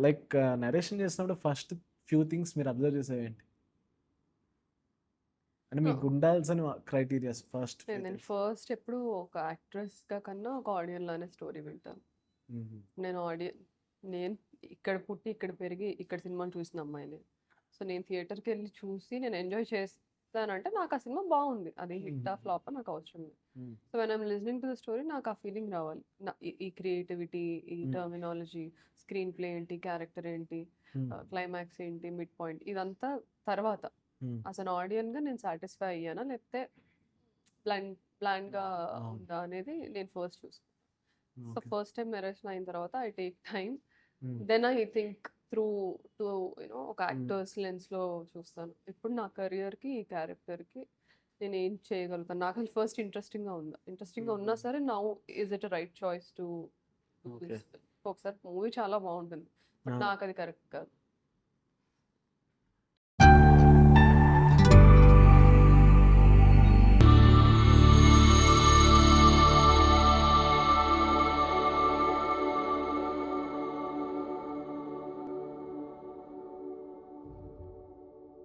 Like narration చేసినప్పుడు first few things మీరు observe చేసేవేంటి? అంటే మీకు ఉండాల్సిన క్రైటీరియాస్ ఫస్ట్ ఫ్యూ నేను థింగ్స్. ఫస్ట్ ఎప్పుడు ఒక యాక్ట్రెస్గా కన్నా ఒక ఆడియన్లానే స్టోరీ వింటాను. నేను ఇక్కడ పుట్టి ఇక్కడ పెరిగి ఇక్కడ సినిమాని చూసిన అమ్మాయిని. సో నేను థియేటర్కి వెళ్ళి చూసి నేను ఎంజాయ్ చేస్తానంటే నాకు ఆ సినిమా బాగుంది, అది హిట్ ఆ ఫ్లాప్ నాకు అవసరం లేదు. So when I'm listening to the story నాకు ఆ ఫీలింగ్ రావాలి. ఈ క్రియేటివిటీ, ఈ టర్మినాలజీ, స్క్రీన్ ప్లే ఏంటి, క్యారెక్టర్ ఏంటి, క్లైమాక్స్ ఏంటి, మిడ్ పాయింట్, ఇదంతా తర్వాత అసలు ఆడియన్గా నేను సాటిస్ఫై అయ్యానా లేకపోతే బ్లాండ్గా ఉందా అనేది నేను ఫస్ట్ చూసుకుంటాను. సో ఫస్ట్ టైం నరేషన్ అయిన తర్వాత I take time, then I think through to you know ఒక యాక్టర్స్ లెన్స్లో చూస్తాను. ఇప్పుడు నా కెరియర్కి ఈ క్యారెక్టర్కి నేను ఏం చేయగలుగుతాను, నాకు అది ఫస్ట్ ఇంట్రెస్టింగ్గా ఉన్నా సరే now is it right choice to. ఒకసారి మూవీ చాలా బాగుంటుంది బట్ నాకు అది కరెక్ట్ కాదు.